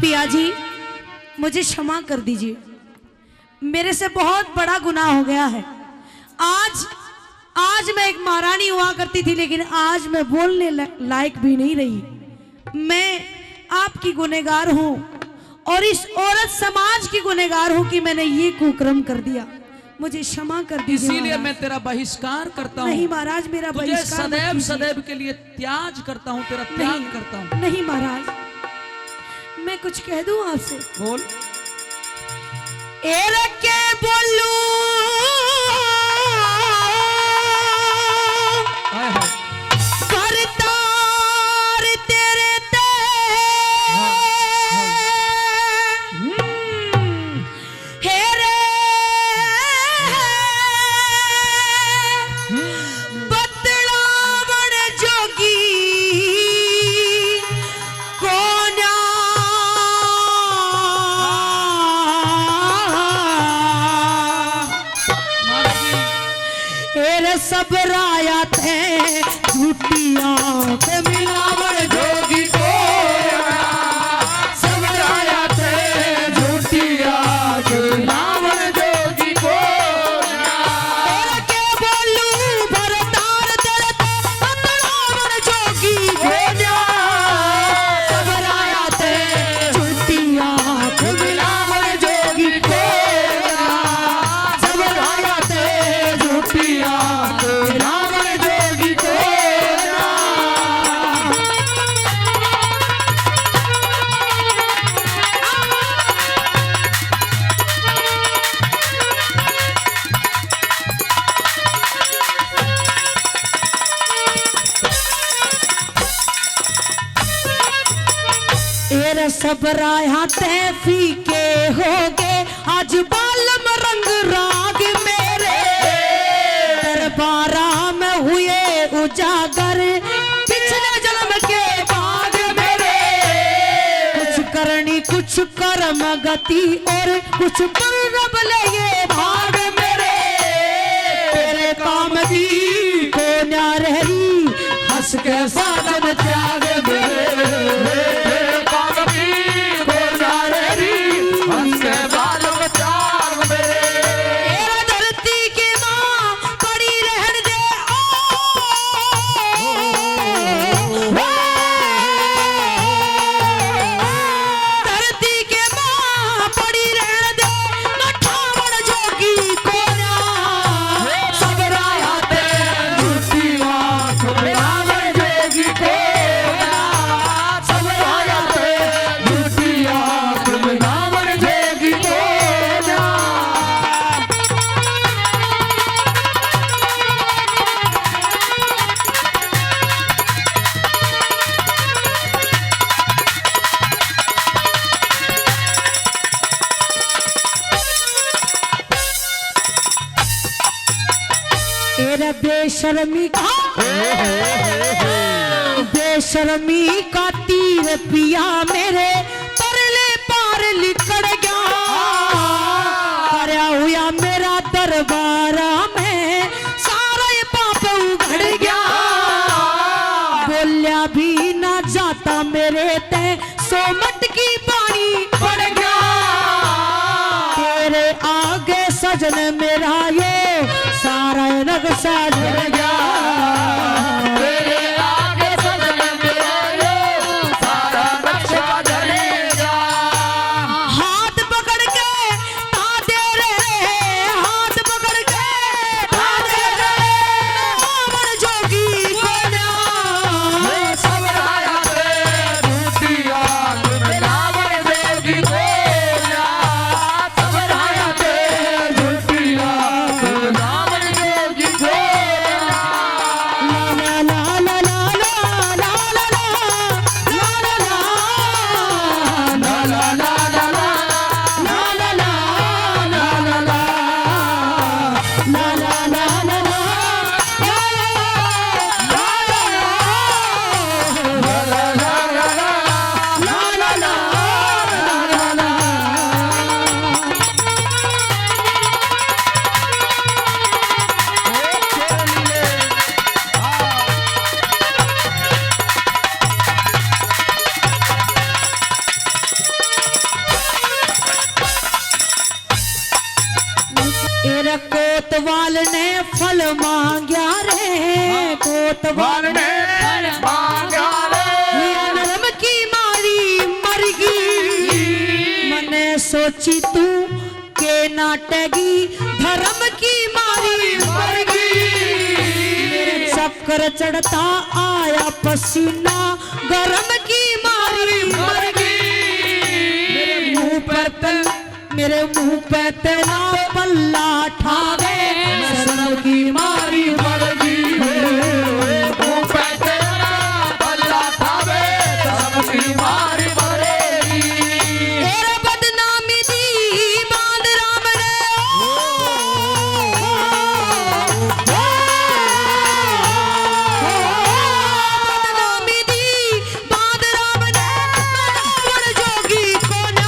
पिया जी मुझे क्षमा कर दीजिए, मेरे से बहुत बड़ा गुनाह हो गया है। आज मैं एक महारानी हुआ करती थी, लेकिन आज मैं बोलने लायक भी नहीं रही। मैं आपकी गुनहगार हूँ और इस औरत समाज की गुनहगार हूँ कि मैंने ये कुकर्म कर दिया। मुझे क्षमा कर दीजिए। इसीलिए मैं तेरा बहिष्कार करता हूँ। नहीं महाराज, मेरा बहिष्कार सदैव सदैव के लिए त्याग करता हूँ, तेरा त्याग करता हूँ। नहीं महाराज, मैं कुछ कह दूं आपसे? बोल। के बोलू करतार तेरे ते हेरे बतलावण जोगी सब राया थे झूठियां पे मिलावड़ जोगी को, सब राया थे झूठियां पे मिलावड़ जोगी को। तेरे के बोलू भरतार तेरे ते मिलावड़ जोगी को, सब राया थे झूठियां पे मिलावड़ जोगी को, सब राया थे झूठियां सब राया ते फीके हो गए आज बालम रंग राग मेरे, दरबारा में हुए उजागर पिछले जन्म के बाग मेरे। कुछ करनी कुछ कर्म गति और कुछ पूर्व ले ये भाग मेरे, तेरे काम की को न्यारी हंस के साजन त्याग मेरे। बेशर्मी का बेशर्मी का तीर पिया मेरे परले पार लिकड़ गया, करया हुआ मेरा दरबारा में सारा ये पाप उघड़ गया। बोलिया भी ना जाता मेरे ते सो मटकी पानी पड़ गया, तेरे आगे सजन मेरा ये सारा नक्शा झड़ गया, तेरे आगे सजन मेरा ये सारा नक्शा झड़ेगा। हाथ पकड़ के तादे रे, हाथ पकड़ के तादे रे, बाबर जोगी बना सब राया थे झूठियां मिलावड़ जोगी बोला, सब राया थे झूठियां मिलावड़ जोगी बोला। मेरा कोतवाल ने फल मांग्या रे, कोतवाल ने फल मांग्या रे, नरम की मारी मरगी, मने सोची तू के नाटेगी, धर्म की मारी मरगी, चक्कर चढ़ता आया पसीना, गरम की मारी मरगी, मेरे मुंह पे तेरा पल्ला ठावे, शर्म की मारी मरगी, मुंह पे तेरा पल्ला ठावे, शर्म की मारी मरगी, तेरे बदनामी दी बांध राम ने, बदनामी दी बांध राम ने, बनावड़ जोगी को ना,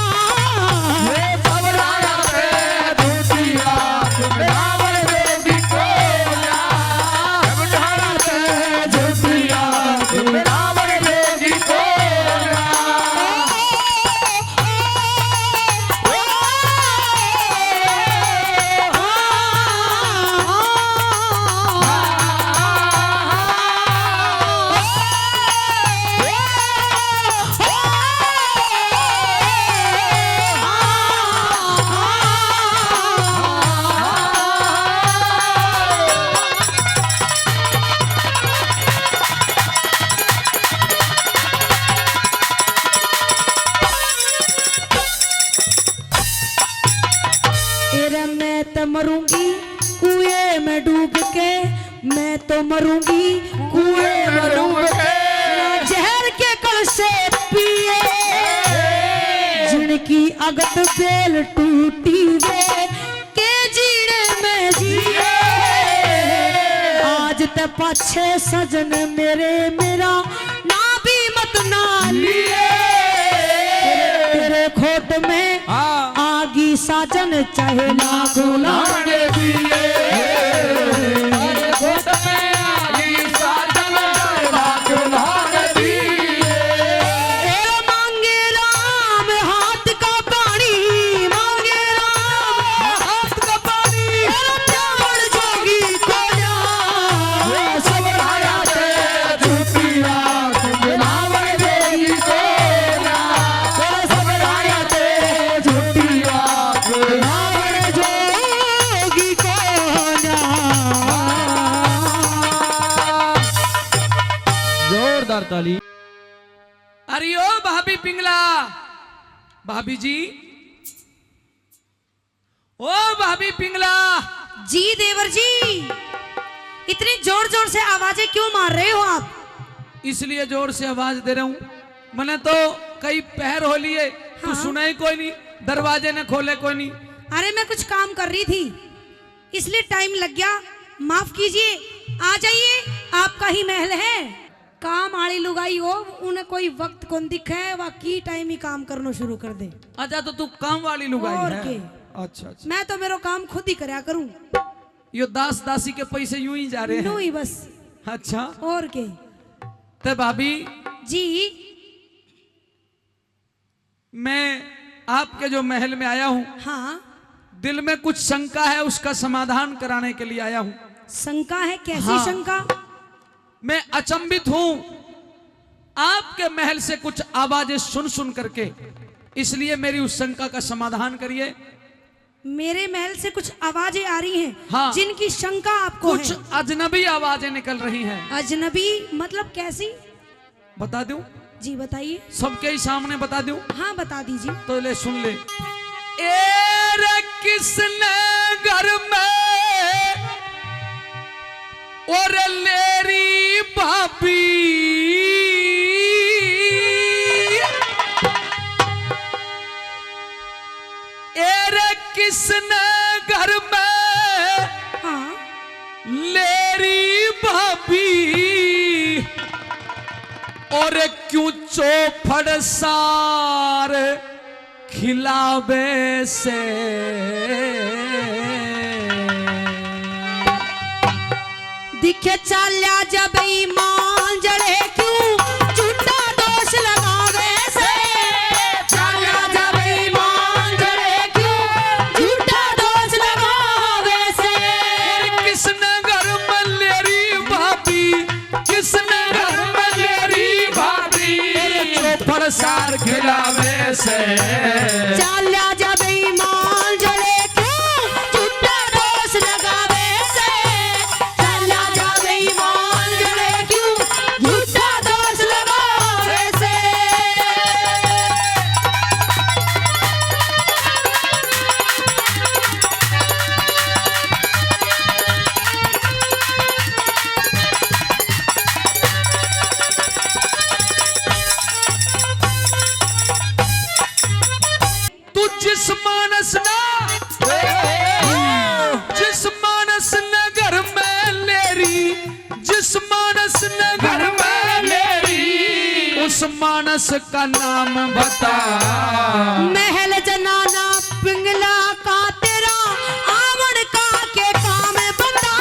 मैं तो मरूंगी कुएं में डूब के, मैं तो मरूंगी कुएं में डूब के, जहर के कल से पिए, जिनकी अगत बेल टूटी वे के जीने में जिए, आज ते पाछे सजन मेरे मेरा ना भी मत ना लिए, तेरे खोट में आगी साजन चाहे लाखों लाने दिए, तेरे खोट में आगी साजन चाहे लाखों लाने दिए, तेरे मांगे राम हाथ का पानी, मांगे राम हाथ का पानी, तेरा प्यार जोगी को जा, सब राया ते झूठी रात बनावे देगी को जा, तेरा सब राया ते झूठी रात बनावे जोगी को जा। जोरदार ताली। अरे ओ भाभी पिंगला, भाभी जी, ओ भाभी पिंगला। जी देवर जी, इतनी जोर जोर से आवाजें क्यों मार रहे हो आप? इसलिए जोर से आवाज दे रहा हूँ, मैंने तो कई पहर हो लिए, तू सुना ही कोई नहीं, दरवाजे ने खोले कोई नहीं। अरे मैं कुछ काम कर रही थी इसलिए टाइम लग गया, माफ कीजिए। आ जाइए, आपका ही महल है। काम आड़ी लुगाई हो, उन्हें कोई वक्त कौन दिखे, वह की टाइम ही काम करना शुरू कर दे। अच्छा तो तू काम वाली लुगाई और है? के? अच्छा अच्छा। मैं तो मेरा काम खुद ही करया करूं। यो दास दासी के पैसे यूं ही जा रहे हैं? यूं ही बस। अच्छा। और के? तो भाभी जी, मैं आपके जो महल में आया हूँ, हाँ। दिल में कुछ शंका है, उसका समाधान कराने के लिए आया हूँ। शंका है? कैसी हाँ। शंका? मैं अचंभित हूँ आपके महल से कुछ आवाजें सुन सुन करके, इसलिए मेरी उस शंका का समाधान करिए। मेरे महल से कुछ आवाजें आ रही हैं, हाँ। जिनकी शंका आपको कुछ है। अजनबी आवाजें निकल रही हैं। अजनबी मतलब कैसी? बता दूं? जी बताइए। सबके ही सामने बता दूं? हाँ बता दीजिए। तो ले सुन ले। ए रे किसने घर में और लेरी भाभी, ए रे किसने घर में हाँ। लेरी भाभी, और क्यों चौफड़ सार खिलावे से, दिखे चाल्या जब ईमान जड़े, क्यों झूठा दोष लगावे से। चाल्या जब ईमान जड़े, क्यों झूठा दोष लगावे लगावे से चाल्या जा बेईमान जड़े क्यों झूठा दोष लगावे से चाल्या जा बेईमान जड़े क्यों झूठा दोष लगावे से तू जिस मानस न घर में लेरी जिस मानस न घर में लेरी उस मानस का नाम बता महल जनाना पिंगला का तेरा आवड़ का के काम बता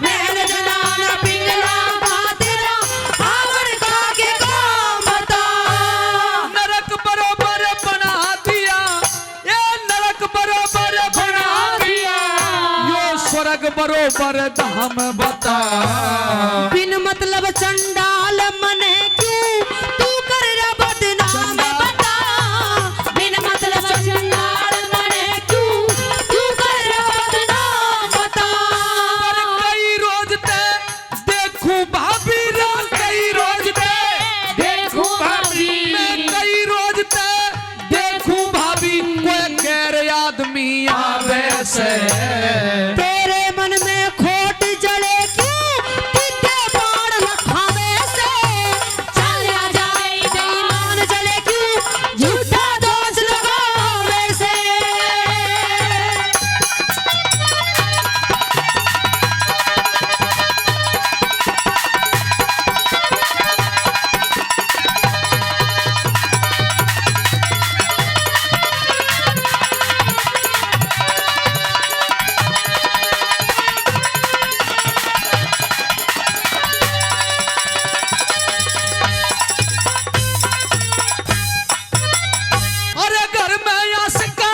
महल जनाना पिंगला का तेरा आवड़ का के काम बता नरक बरोबर बना दिया ये नरक बरोबर बना दिया यो स्वर्ग बरोबर धाम बता बिन मतलब चंडाल मने क्यों तू कर रे बदनाम बता बिन मतलब चंडाल मने क्यों तू कर रे बदनाम बता पर कई रोज ते देखूं भाभी रे कई रोज ते देखूं भाभी मैं कई रोज ते देखूं भाभी कोई गैर आदमी आवे से तेरे मन में खोट जले क्यों तीते बाण लखावे से चाल्या जाए बेईमान जले क्यों झूठा दोष लगावे से अरे घर में आशिका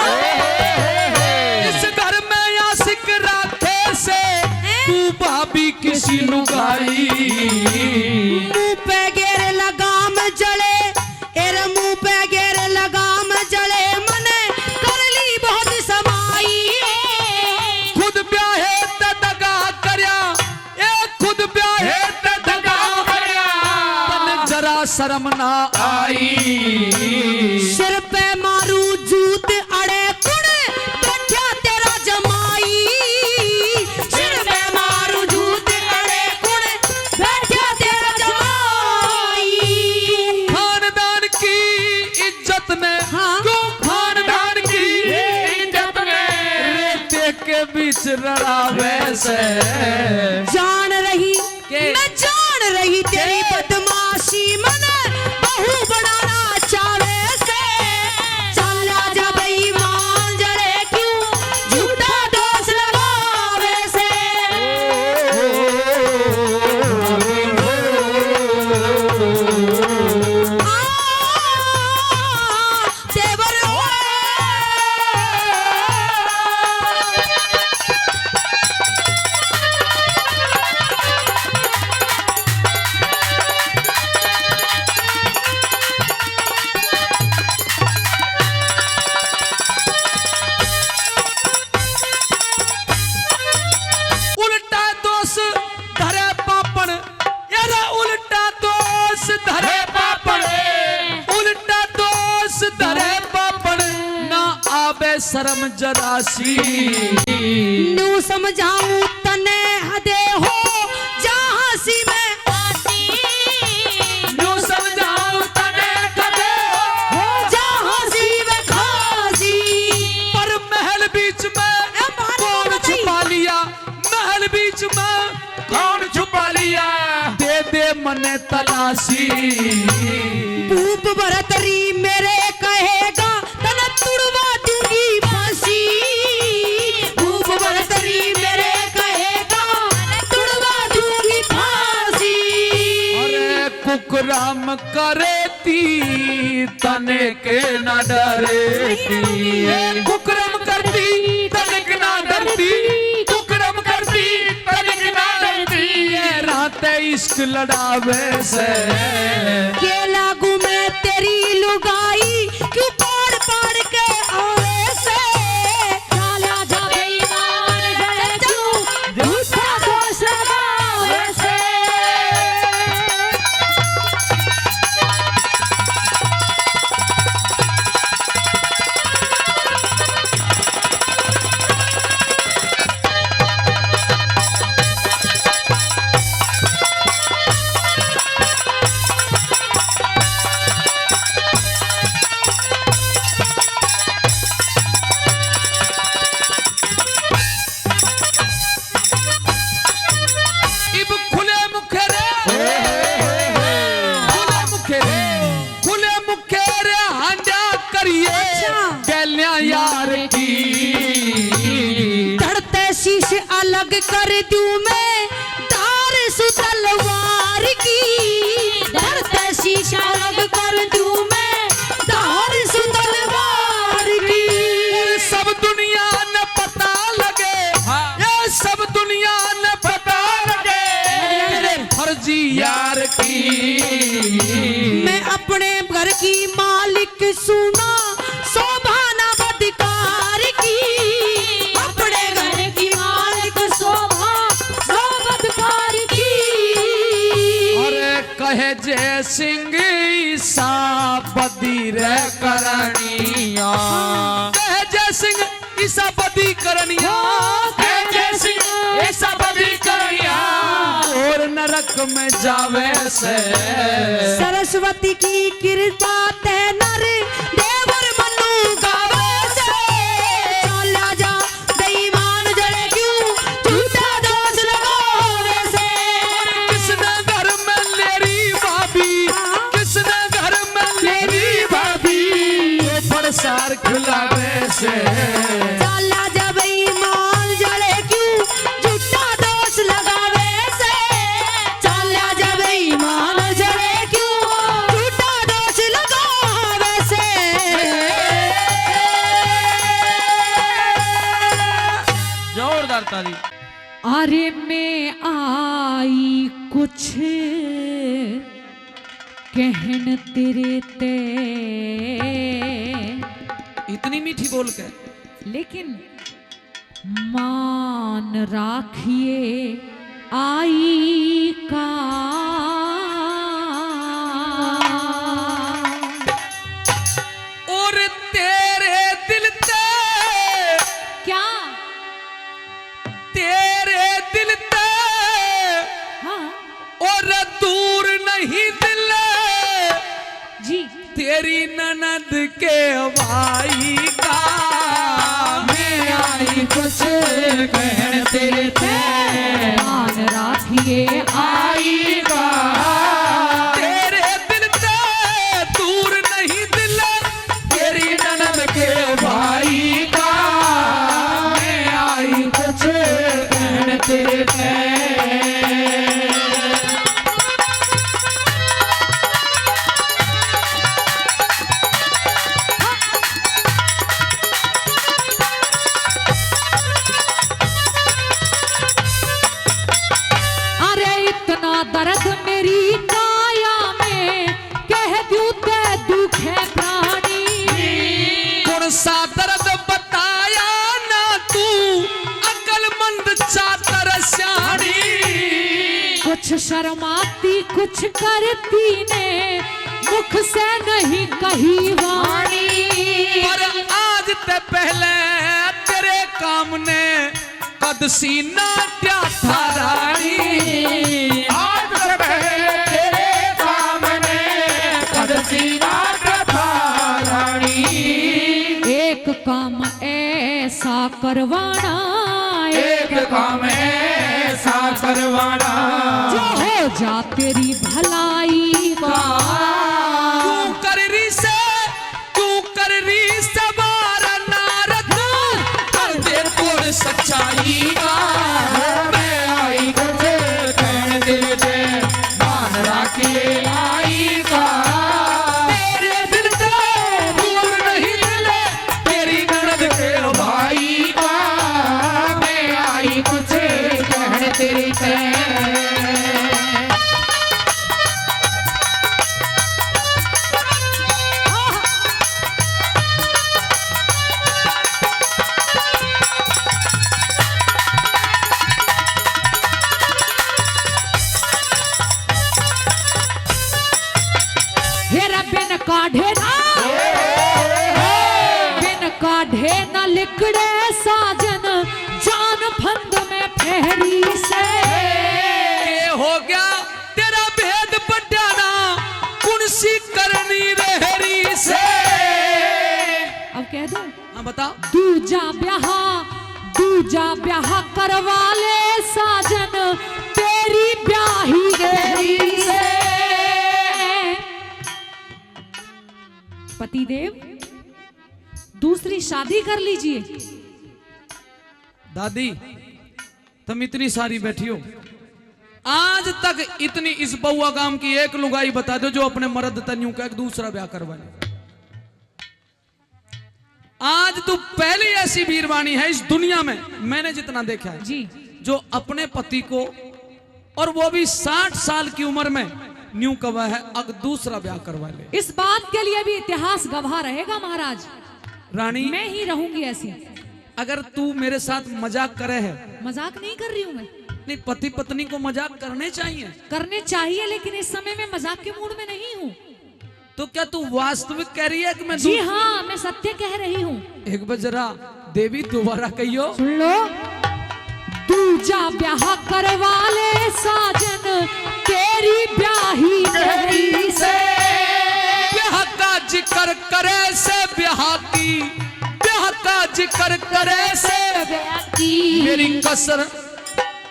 इस घर में आशिक राखे से तू भाभी किसी लुगाई मुंह पे गेर लगाम जले एरे मुंह पे गेर लगाम जले मने कर ली बहुत समाई खुद ब्याहे ते दगा करया ए खुद ब्याहे ते दगा करया तन जरा शर्म ना आई सिर पे मारू जूत अड़े कुड़ बैठा तेरा जमाई सिर पे मारू जूत अड़े कुड़ बैठा तेरा जमाई खानदान की इज्जत ने हाँ। क्यों खानदान की इज्जत ने रेते के बीच लड़ावे से जान रही के? मैं जान रही तेरी बदमाशी मने बहु बनाना चावे से चाल्या जा बेईमान जड़े क्यों झूठा दोष लगावे से तेवर उल्टा दोष धरे पापड़ यारा उल्टा दोष धरे पापड़ उल्टा दोष धरे पापड़ ना आवे शर्म जरासी नू समझाऊं तने हदे हो जहाँ सी मैं न्यू समझाऊं तने कदे हो जहाँ सी मैं खासी पर महल बीच में कौन छुपा लिया महल बीच में कौन छुपा लिया दे दे मने तलाशी भूप भरतरी मेरे कहेगा तन तुड़वा दूंगी फांसी भूप भरतरी मेरे कहेगा तुड़वा दूंगी फांसी अरे कुकराम करेती तने के न डरेती कुकरम करती तनिक ना डरती कुकरम करती तनिक ना डरती ये रात इश्क लड़ावे से के लागू मैं तेरी लुगाई क्यों पाड़ पाड़ के आवे से चाल्या जा बेईमान जड़े क्यों झूठा दोष लगावे से इब खुले मुखे रे खुले मुखे रे हांडा करिए गैलियां यार की धड़ते शीशे अलग कर दूं मैं धार सु तलवार की धड़ते शीशे अलग कर दूं मैं धार सु तलवार की सब दुनिया ने पता लगे ये सब दुनिया ने पता लगे तेरे फर्जी यार की मैं अपने घर की मालिक सुना शोभाना बदकार की अपने घर की मालिक शोभा सोबतकार की अरे कहे जय सिंह ईसा बदी रे करनिया कहे जय सिंह ईसा बदी करनिया कहे जय सिंह ईसा बदी करनिया और नरक में जावे से सरस्वती की कृपा ते नर देवर मनु गावे से चला जा बेईमान जड़े क्यों झूठा दोष लगावे से किसने घर में लेरी भाभी किसने घर में लेरी भाभी ये बरसार खिलावे से चला जा बेईमान जड़े क्यों झूठा दोष लगावे से चला जा बेईमान जड़े क्यों झूठा दोष लगावे से जोरदार ताली अरे मैं आई कुछ कहन तेरे ते इतनी मीठी बोल के लेकिन मान राखिए आई का और तेरे दिल ते क्या तेरे दिल ते हाँ और दूर नहीं दिल जी तेरी ननद के भाई का मैं आई कुछ कहन तेरे ते मान राखिए आई का तेरे दिल ते दूर नहीं दिल तेरी ननद के भाई का मैं आई कुछ कहन तेरे ते अरे इतना दर्द मेरी काया में कह दूं ते दुखे प्राणी कौन सा दर्द बताया ना तू अकलमंद चातर श्याणी कुछ शर्माती कुछ करती ने मुख से नहीं कही वाणी पर आज ते पहले तेरे काम ने कद सीना क्या था रानी आज से पहले तेरे काम ने कद सीना क्या था रानी एक काम ऐसा करवाना एक काम ऐसा करवाना जो हो जा तेरी भलाई का तू कर री से तू कर री से बारा नारद कर दे तोड़ सच्चाई का मैं आई तुझे कहने दिल दे मान राखी आई का तेरे दिल से दूर नहीं दिल तेरी ननद के भाई का मैं आई तुझे कहने तेरी ते काढ़े ना बिन काढ़े न लिकड़े साजन जान फंद में फेरी से ये हो गया तेरा भेद पटाना कुणसी करनी रहरी से। अब कह दो हाँ बताओ। दूजा ब्याह करवा ले साजन तेरी ब्याही गहरी से। पतिदेव दूसरी शादी कर लीजिए। दादी तुम इतनी सारी बैठी हो, आज तक इतनी इस बउआ गांव की एक लुगाई बता दो जो अपने मर्द तन्यू का एक दूसरा ब्याह करवा ले। आज तो पहली ऐसी वीरवाणी है इस दुनिया में मैंने जितना देखा है जी, जो अपने पति को और वो भी 60 साल की उम्र में न्यू कवा है अब दूसरा ब्याह करवा ले। इस बात के लिए भी इतिहास गवाह रहेगा महाराज। रानी मैं ही रहूंगी ऐसी। अगर तू मेरे साथ मजाक करे है, मजाक नहीं कर रही हूँ मैं। नहीं पति पत्नी को मजाक करने चाहिए, करने चाहिए, लेकिन इस समय में मजाक के मूड में नहीं हूँ। तो क्या तू वास्तविक कह रही है कि मैं जी हाँ, मैं सत्य कह रही हूँ। एक बार जरा देवी दोबारा कहियो। सुन लो। दूजा ब्याह करवा ले साजन तेरी ब्याही गहरी से। ब्याह का जिक्र करे से ब्याह की, ब्याह का जिक्र करे से मेरी कसर,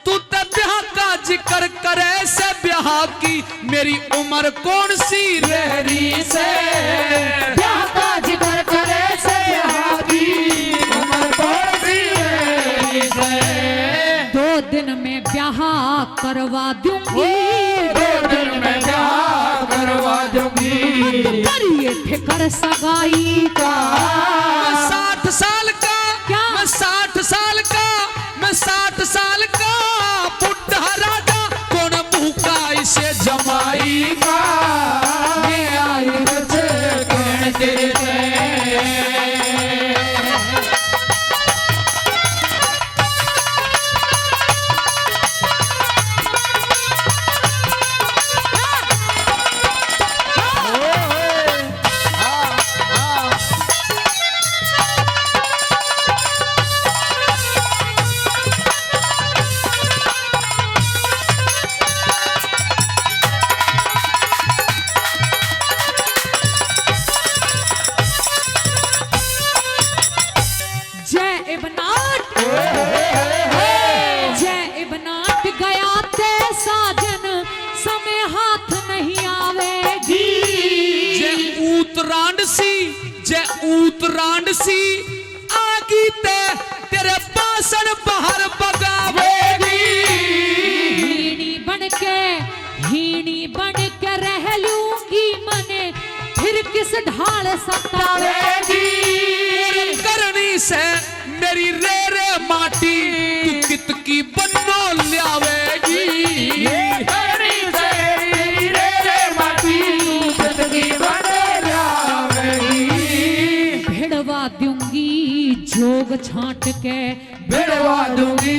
तू तो ब्याह का जिक्र करे से ब्याह की मेरी उम्र कौन सी रहरी से। ब्याह का जिक्र करे से ब्याह की उम्र कौन सी रहरी से। 2 दिन में ब्याह करवा दूंगी, 2 दिन में ब्याह करवा दूंगी। करिए फिक्र सगाई का। मैं 60 साल का, क्या? मैं 60 साल का, मैं 60 साल का बुढ़ा राजा कौन भूखा इसे जमाई का। मैं आई तुझे कहते उत्तरांड सी आगी ते तेरे बासन बाहर बगावेगी। हीनी बन के रह लूंगी मने फिर किस ढाल सतावेगी। करनी से मेरी रे रे माटी तू कित की बन्नो ल्यावेगी। करनी से मेरी रे रे माटी तू कित की बन्नो ल्यावेगी। भिड़वा दूंगी जोग छांट के, भिड़वा दूंगी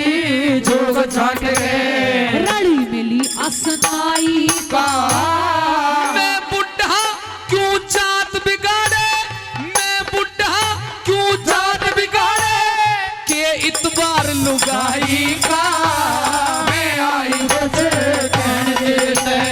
जोग छांट के। रड़ी मिली असनाई का मैं बुढ़ा क्यों जात बिगाड़े, मैं बुढ़ा क्यों जात बिगाड़े के इतबार लुगाई का। मैं आई तुझे कहते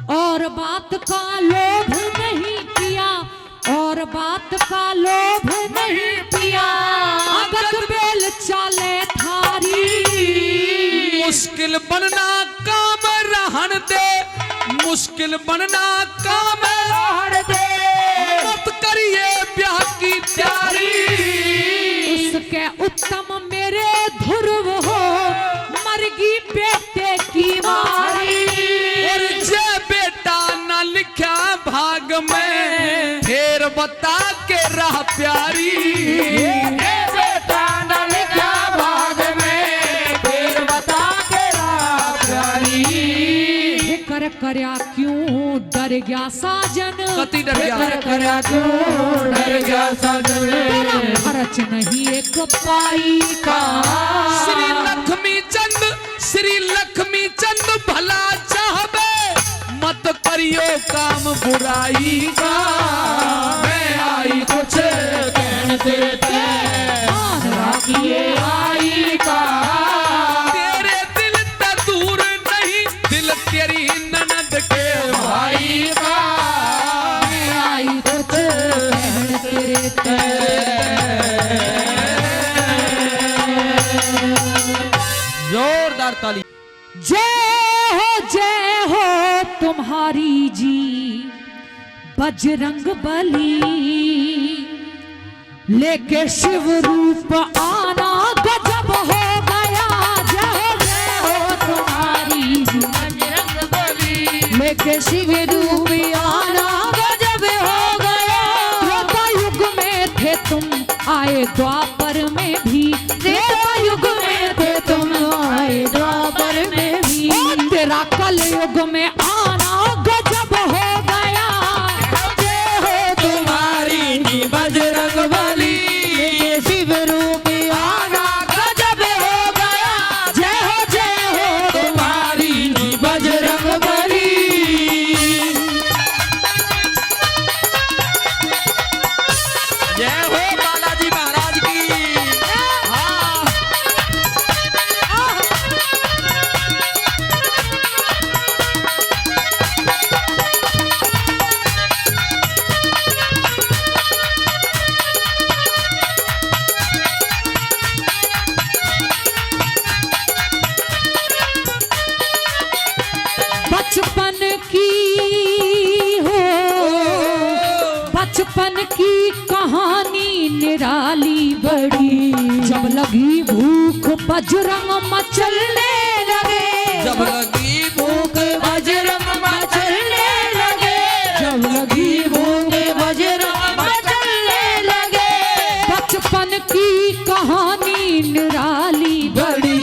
और बात का लोभ नहीं किया, और बात का लोभ नहीं किया। अगत बेल चाले थारी मुश्किल बनना काम रहन दे, मुश्किल बनना काम रहन दे। मत करिए ब्याह की तैयारी, उसके उत्तम मेरे ध्रुव हो मरगी बेटे की मारी। और जे बेटा न लिखा भाग में फिर बता के राह प्यारी। बेटा न लिखा भाग में फिर बता के राह प्यारी। कर करया क्यों डर गया साजन, कति डर गया करा क्यों डर गया साजन, तेरा खर्च नहीं एक पाई का। श्री लक्ष्मी चंद, श्री लक्ष्मी चंद भला चाहबे, मत करियो काम बुराई का। मैं आई कुछ कहने देते, मान राखिए आई का। तेरे दिल ते दूर नहीं, दिल तेरी ननद के भाई का। मैं आई कुछ कहने तेरे ते। जोरदार ताली। जय हो तुम्हारी जी बजरंग बली, लेके शिव रूप आना गजब हो गया। जय हो तुम्हारी जी बजरंग बली, लेके शिव रूप आना गजब हो गया। त्रेता युग में थे तुम, आए द्वापर में भी। त्रेता युग में थे तुम, आए द्वापर में भी। तेरा कल युग में आना गजब हो गया। जय हो तुम्हारी जी बजरंग बली, शिव रूप आना गजब हो गया। जय हो तुम्हारी जी बजरंग बली। जय हो बालाजी महाराज की। हाँ। बचपन की हो, बचपन की कहानी निराली बड़ी। जब लगी भूख बजरंग मचलने लगे, जब लगी भूख बजरंग मचलने लगे, जब लगी भूख बजरंग मचलने लगे। बचपन की कहानी निराली बड़ी।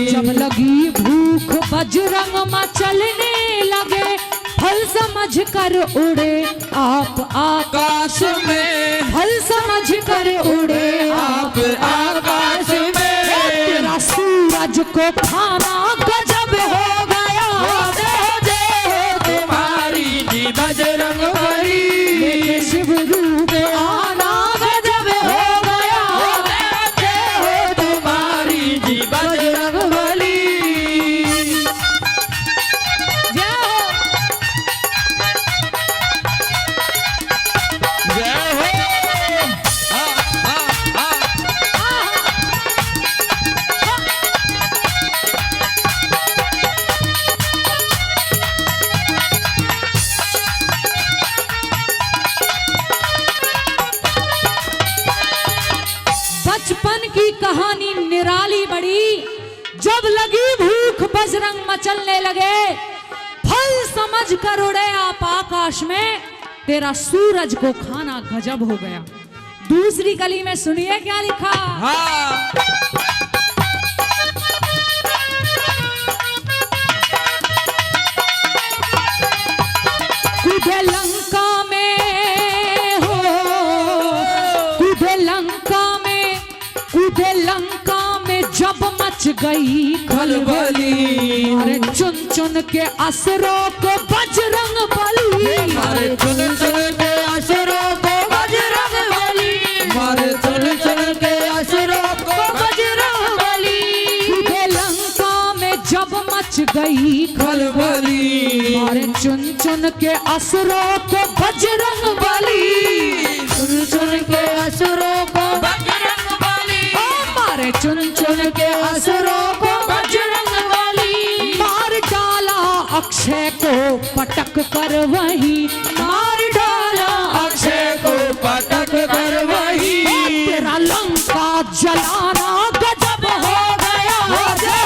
जब लगी भूख बजरंग मचलने लगे, फल समझ कर उड़े आप आकाश में। फल समझ कर उड़े आप आकाश में। तेरा सूरज को खाना गजब हो गया। जय हो तुम्हारी जी बजरंग बली, शिव रूप आना गजब हो गया। जय हो तुम्हारी जी बजरंग बली। जय हो। जय हो। हाँ, हाँ, हाँ। बचपन की कहानी निराली बड़ी। जब लगी भूख बजरंग मचलने लगे, फल समझ कर उड़े आप आकाश में। तेरा सूरज को खाना गजब हो गया। दूसरी कली में सुनिए क्या लिखा। हाँ। कूदे लंका में हो, कूदे लंका में, कूदे लंका में जब मच गई खलबली। अरे चुन चुन के असुरों को बजरंग बली। मारे चुन चुन के असुरों को बजरंग बली, मारे चुन चुन के असुरों को बजरंग बली। कूदे लंका में जब मच गई खलबली, मारे चुन चुन के असुरों को बजरंग बली। चुन चुन के असुरों को बजरंग बली, मारे चुन चुन के असुरों को बजरंग बली। मार डाला अक्षय को पटक कर वही, मार डाला अक्षय को पटक कर वही। तेरा लंका जलाना गजब हो गया। जय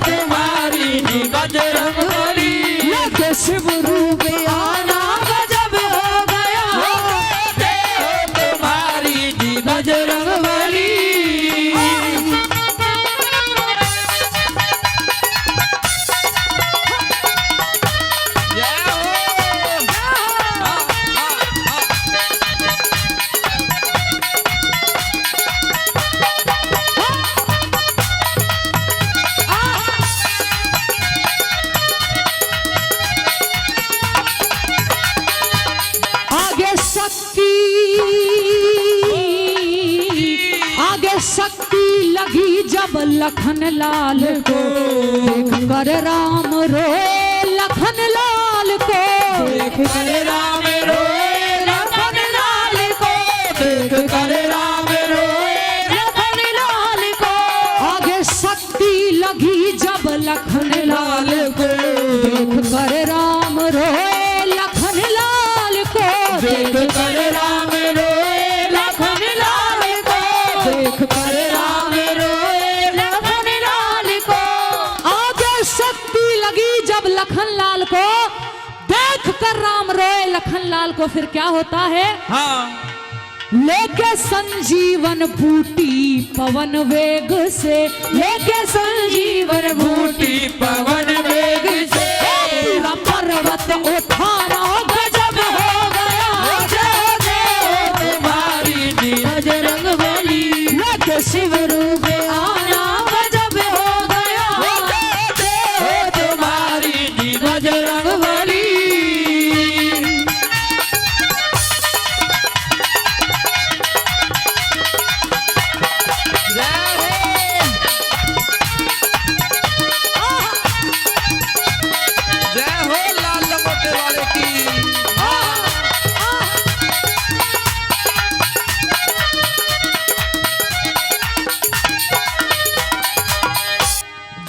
तुम्हारी जी बजरंग बली, लेके शिव रूप आना गजब हो गया। जय तुम्हारी जी बजरंग बली। जय हो। शक्ति लगी जब लखन लाल को, देख कर राम रोए लखन लाल को, देख कर राम रोए लखन लाल को, देख कर राम रोए लखन लाल को। आगे शक्ति लगी जब लखन लाल को, देख कर राम रोए लखन लाल को, देख कर राम रोए लखन लाल को, देख कर राम रोए लखन लाल को। आगे शक्ति लगी जब लखन लाल को, देख कर राम रोए लखन लाल को। फिर क्या होता है? हाँ लेके संजीवन बूटी पवन वेग से, लेके संजीवन बूटी पवन वेग से, पूरा पर्वत उठाना गजब हो गया। तुम्हारी बजरंग बली, लेके शिव रूप आना गजब हो गया। तुम्हारी बजरंग बली। जय हो लाल लंगोटे वाले की।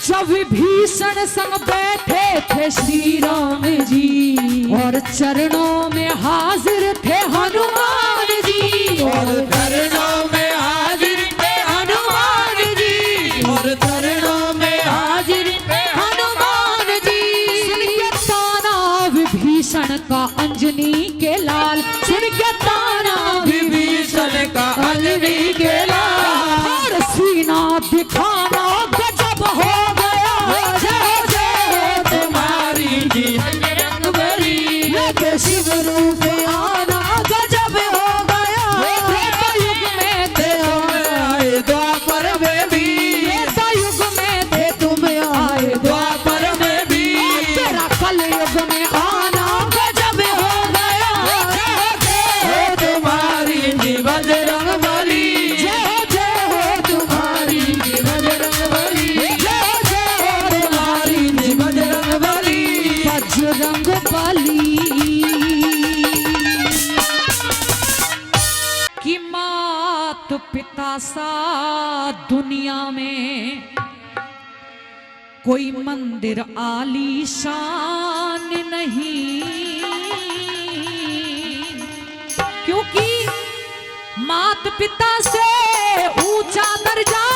जब विभीषण संग बैठे थे श्री राम जी, और चरणों में हाजिर थे हनुमान जी, और चरणों में हाजिर थे हनुमान जी, और चरणों में हाजिर थे हनुमान जी। सुन के ताना विभीषण का अंजनी के लाल, सुन के ताना विभीषण का अंजनी के लाल, और सीना दिखाना गजब हो गया। तुम्हारी जी बजरंग बली, लेके शिव रूप आना गजब हो गया। त्रेता युग में थे तुम आए द्वापर में भी, त्रेता युग में थे तुम आए, द्वापर में भी, तेरा कल युग में आना गजब हो गया। तुम्हारी जी बजरंग बली, जय जय हो तुम्हारी जी बजरंग बली, तुम्हारी जी बजरंग बली। बजरंग बली। कि मात पिता सा दुनिया में कोई मंदिर आलीशान नहीं, क्योंकि मात पिता से ऊंचा दर्जा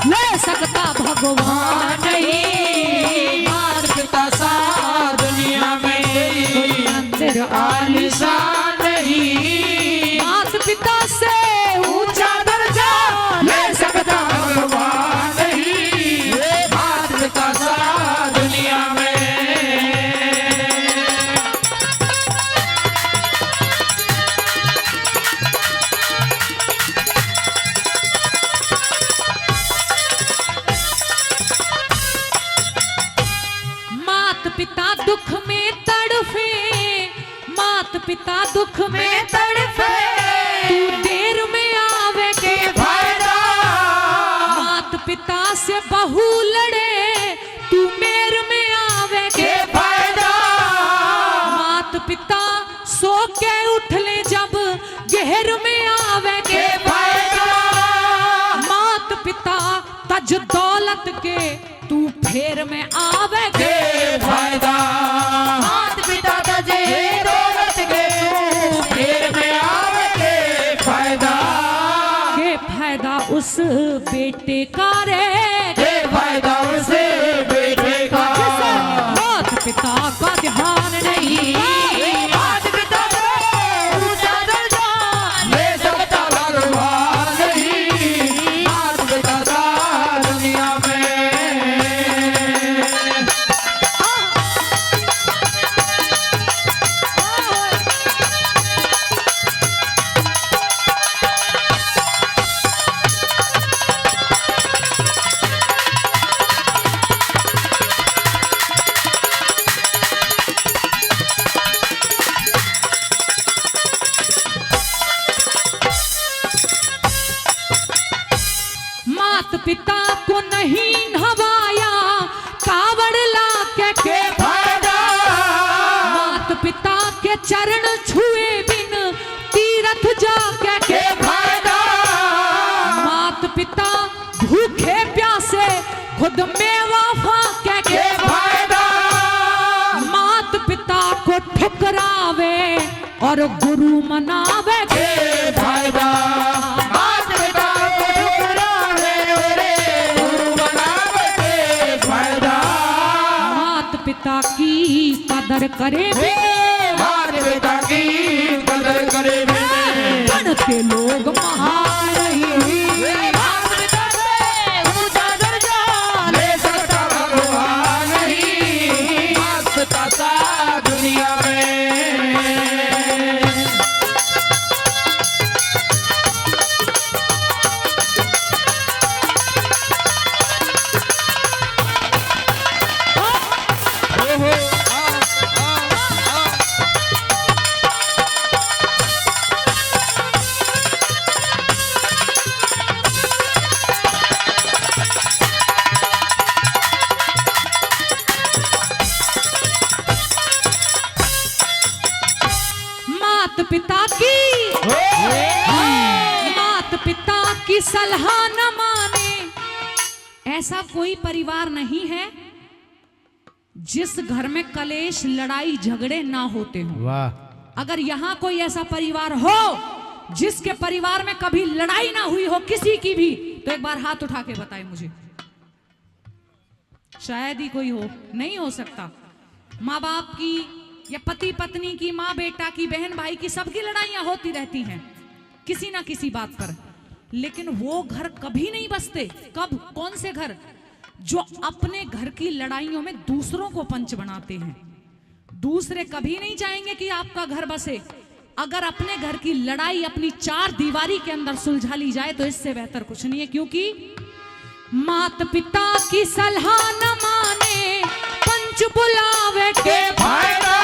ले सकता भगवान नहीं। मात पिता सा दुनिया में कोई मंदिर आलीशान नहीं, मात पिता से ऊंचा दर्जा ले सकता भगवान नहीं। मात पिता सा दुनिया में। मात पिता दुख में तड़फे, मात पिता दुख में तड़फे, तू देर में आवे के फायदा। मात पिता से बहू लड़े, तू मेर में आवे के फायदा। मात पिता सो के उठ ले जब गहर में आवे के फायदा। मात पिता तज दौलत के तू फेर में आवे के फायदा। मात पिता तजे दौलत के फिर में आवे के फायदा। के फायदा उस बेटे का रे, के फायदा उसे बेटे का। जिसे मात पिता का ध्यान नहीं। मात पिता को ऊंचा दर्जा ले सकता भगवान नहीं। मात पिता सा दुनिया में। मात पिता को नहीं नहवाया कावड़ ला के फायदा, मात पिता के चरण छुए बिन तीरथ जाके फायदा, मात पिता भूखे प्यासे खुद मेवा फाके के फायदा, मात पिता को ठुकरावे और गुरु मनावे के फायदा, मात पिता को ठुकरावे रे गुरु बनावे के फायदा, मात पिता की कदर करे मात पिता की कदर करे बन के लोग महान नहीं। मात पिता से ऊंचा दर्जा ले सकता भगवान नहीं, मात पिता सा दुनिया में। मात पिता की मात पिता की सलाह न माने ऐसा कोई परिवार नहीं है जिस घर में कलेश लड़ाई झगड़े ना होते हो। वाह, अगर यहाँ कोई ऐसा परिवार हो जिसके परिवार में कभी लड़ाई ना हुई हो किसी की भी, तो एक बार हाथ उठा के बताए मुझे। शायद ही कोई हो, नहीं हो सकता। माँ बाप की या पति पत्नी की, माँ बेटा की, बहन भाई की, सबकी लड़ाइयां होती रहती हैं किसी ना किसी बात पर, लेकिन वो घर कभी नहीं बसते। कब? कौन से घर? जो अपने घर की लड़ाइयों में दूसरों को पंच बनाते हैं। दूसरे कभी नहीं चाहेंगे कि आपका घर बसे। अगर अपने घर की लड़ाई अपनी चार दीवारी के अंदर सुलझा ली जाए तो इससे बेहतर कुछ नहीं है, क्योंकि मात पिता की सलाह न माने पंच बुलावे के फायदा,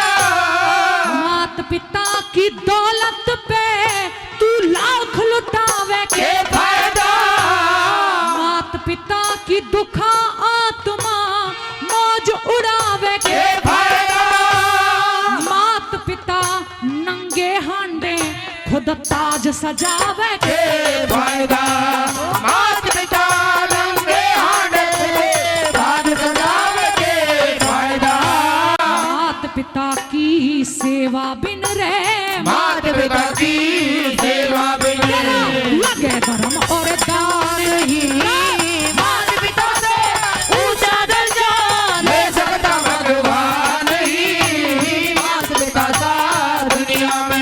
मात पिता की दौलत पे तू लाख लुटावे के फायदा, मात पिता की दुखा आत्मा मौज उड़ावे के फायदा, मात पिता नंगे हांडे खुद ताज सजावे के फायदा, मात पिता नंगे हांडे ताज सजावे के फायदा, मात पिता की सेवा बिन रे मात पिता की सेवा बिन लगे धर्म और दान ही मात पिता से ऊंचा दर्जा ले सकता भगवान ही, मात पिता सा दुनिया में।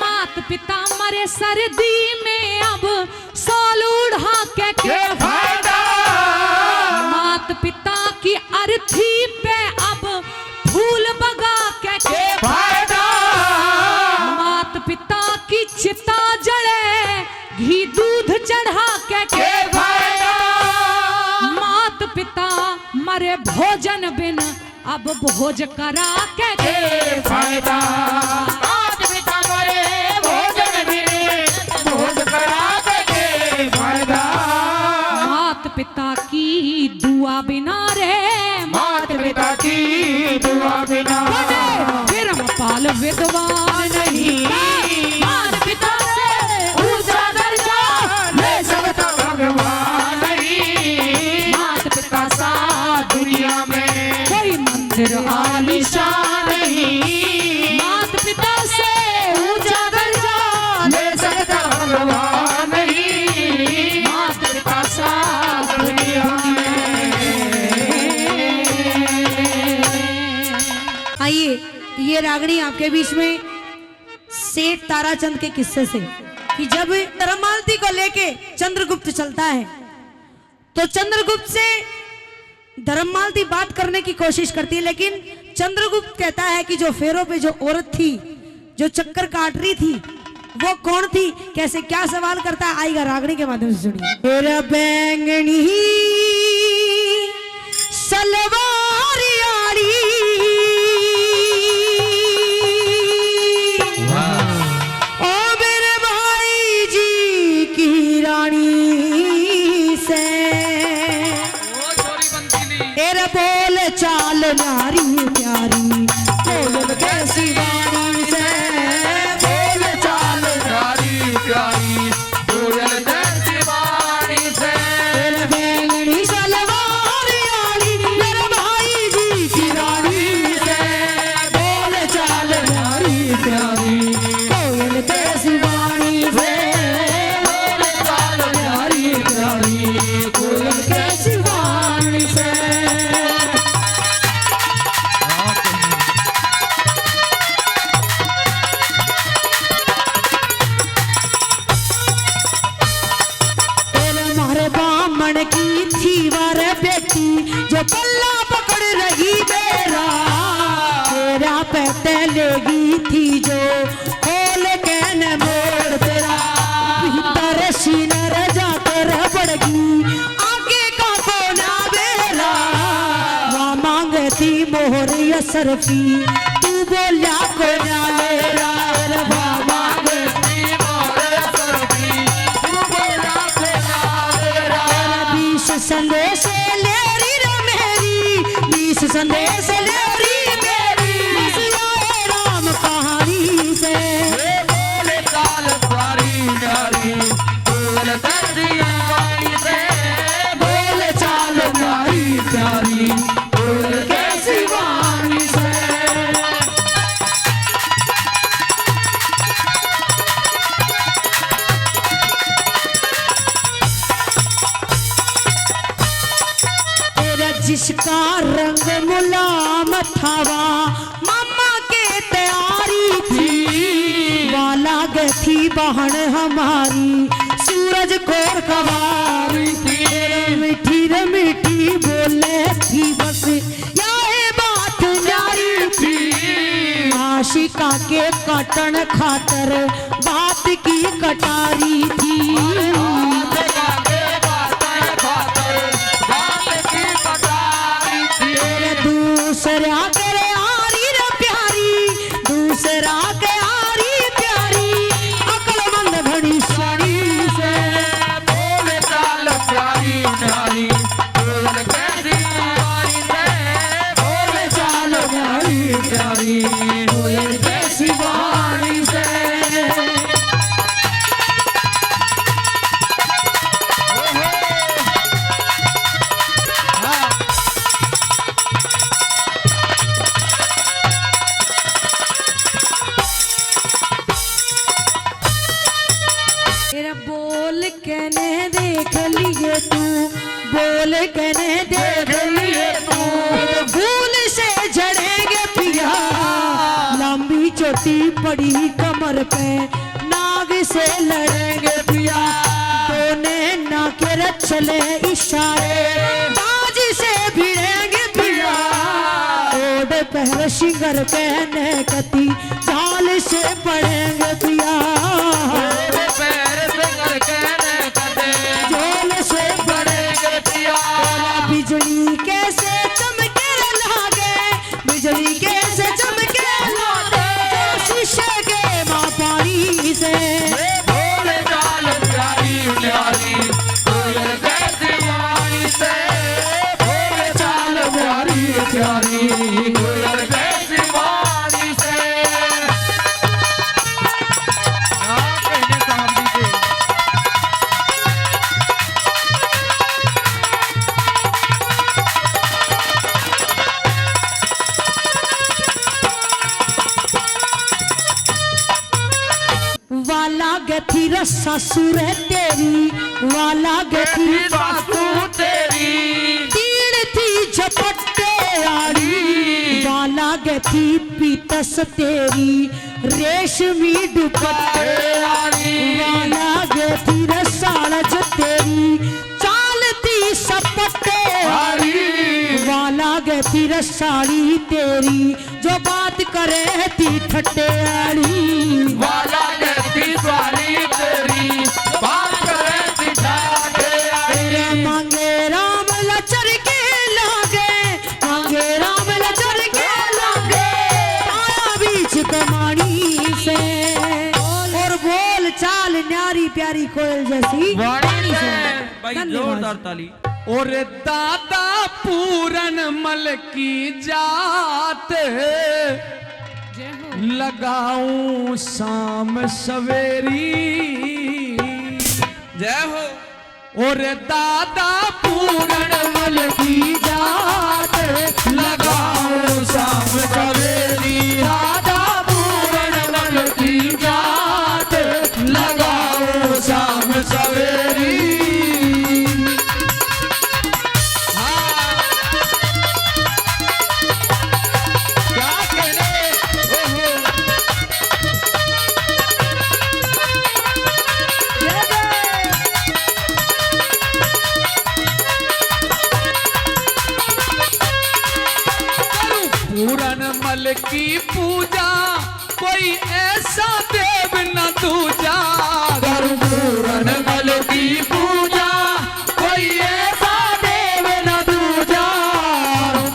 मात पिता मरे सर्दी में अब सोल उड़ा के फायदा, मात पिता की अर्थी पे अब फूल बगा के फायदा, मात पिता की चिता जले घी दूध चढ़ा के फायदा, मात पिता मरे भोजन बिन अब भोज करा के फायदा, मात पिता मरे भोजन बिन भोज करा के फायदा, मात पिता की दुआ बिना रे मात पिता की दुआ बिना विरम पाल विद्वान नहीं मात पिता से ऊंचा दर्जा ले सकता भगवान ही, मात पिता सा दुनिया में कोई मंदिर आलिशान नहीं, मात पिता से ऊंचा दर्जा ले सकता भगवान ही, मात पिता सा दुनिया में। आइए ये रागनी आपके बीच में सेठ ताराचंद के किस्से से, कि जब धर्ममालती को लेके चंद्रगुप्त चलता है तो चंद्रगुप्त से धर्ममालती बात करने की कोशिश करती है, लेकिन चंद्रगुप्त कहता है कि जो फेरों पे जो औरत थी जो चक्कर काट रही थी वो कौन थी, कैसे क्या सवाल करता है, आएगा रागनी के माध्यम से सुनिए। तेरा बैंगनी सलवार यारी ओ मेरे भाई जी की रानी से, तेरा बोल चाल नारी प्यारी कोयल कैसी वाणी से, बोल चाल नारी प्यारी कोयल कैसी वाणी से, तेरा बैंगनी सलवार यारी मेरे भाई जी की रानी से, बोल चाल नारी प्यारी कोयल कैसी वाणी से, बोल चाल नारी प्यारी कोयल कैसी वाणी से। की थी वर बेटी जो पल्ला पकड़ रही मेरा, तेरा पैते लेगी थी जो खोल के न मोड़ तेरा, भीतर सीनर जाकर पड़गी आगे का कोना मेरा, वहाँ मांगती मोहर यसरफी तू बोला कोना मेरा, वहाँ मांगती मोहर यसरफी तू बोला कोना मेरा, संदेश ले रही रे मेरी, 20 संदेश ले रही मेरी, राम कहानी से, बोले चाल प्यारी नारी कोयल कैसी वाणी से, बोल चाल नारी प्यारी कोयल कैसी वाणी से। जिसका रंग मुलाम थावा मामा के तैयारी थी, वाला गथी बहन हमारी सूरज कोर कवारी थी, मीठी रे मीठी बोले थी बस ये बात न्यारी थी, आशिका के कटन खातर बात की कटारी थी, दूसरा करे आरी रे प्यारी, दूसरा के आरी प्यारी अकलमंद घड़ी साड़ी से, बोले चाल प्यारी नारी कोयल कैसी वाणी से, बोले चाल नारी प्यारी कोयल कैसी वाणी से। बोल कहने देख लिए तू, बोल कहने देख लिए तू, फूल से झड़ेंगे पिया, लंबी चोटी पड़ी कमर पे नाग से लड़ेंगे पिया, दोने ना के चले इशारे बाज से भिड़ेंगे पिया, ओढ़ पहर शिंगर कहने कती चाल से पड़ेंगे पिया, बिजली कैसे चमके लागे, बिजली कैसे चमके लागे, शीशे के माँ पानी से, बोले चाल प्यारी नारी कोयल कैसी वाणी से, बोले चाल प्यारी प्यारी कोयल कैसी वाणी से। कहने सामने से वाला गथी रस्सा सुर तेरी, वाला गथी सासू तेरी, तीन थी झपट्टे आड़ी, वाला गथी पीतस तेरी रेशमी दुपट्टे आड़ी, वाला गथी रसालज तेरी चालती सपट्टे आड़ी, वाला रहती रसाड़ी तेरी, जो बात करे थी ठट्टेयाड़ी। वाला रहती साली तेरी, बात करे थी ठट्टेयाड़ी। मांगे राम लचर के लागे, मांगे राम लचर के लागे, आया बीच कमानी से। और बोल चाल न्यारी प्यारी कोयल जैसी वाणी से भाई धन्यवाद। जोरदार ताली। और दादा पूरन मल की जात, लगाऊं शाम सवेरी। जय हो। और दादा पूरन मल की जात, लगाऊं शाम सवेरी। दादा पूरन मल की जात, लगाऊं शाम सवेरी। क्या कहने ओहो। पूरन मल की पूजा, कोई ऐसा देव न दूजा। करूं पूरन मल की पूजा, कोई ऐसा देव न दूजा।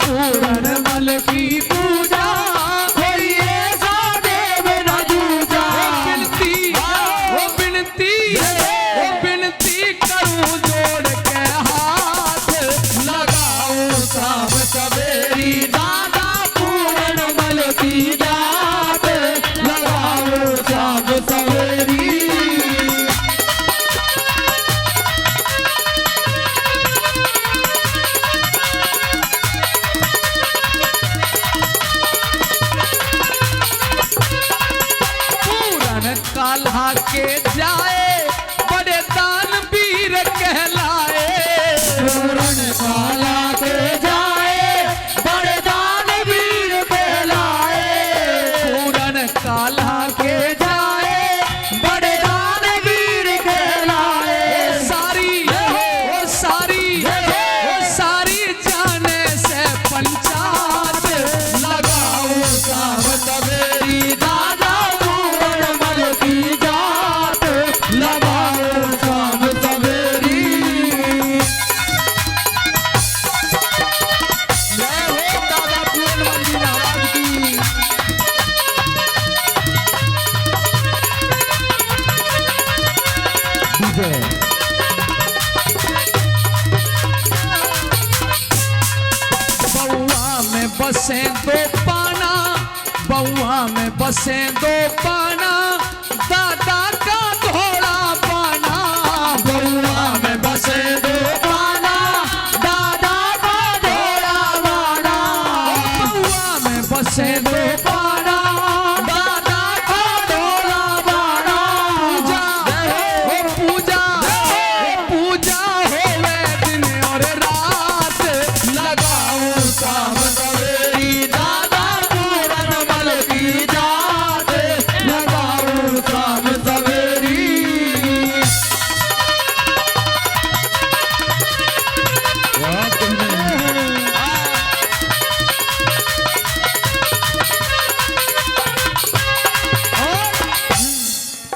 पूरन मल की पूजा, कोई ऐसा देव न दूजा। ओ बिनती करूं जोड़ के हाथ, लगाऊं शाम सवेरी। दादा पूरन मल की जात, लगाऊं शाम सवेरी। पूरन काल्हा के जाए, बड़े दानवीर कहलाए। पूरन काल्हा के जाए, बड़े दानवीर कहलाए। पूरन काल्हा के जाए, बड़े दानवीर कहलाए। सारी जाने से पंचायत, लगाऊं शाम सवेरी। दादा पूरन मल की जात, लगाऊं शाम सवेरी। जय हो दादा पूरन मल जी महाराज की। बउआ में बसे दो पाना, बउआ में बसे दो पाना, दादा का घोड़ा पाना। बउआ में बसे दो पाना, दादा का घोड़ा पाना। बउआ में बसे दो पाना, दादा का घोड़ा पाना। पूजा होवे दिन और रात, लगाऊं शाम सवेरी। दादा पूरन मल की जात, लगाऊं शाम सवेरी।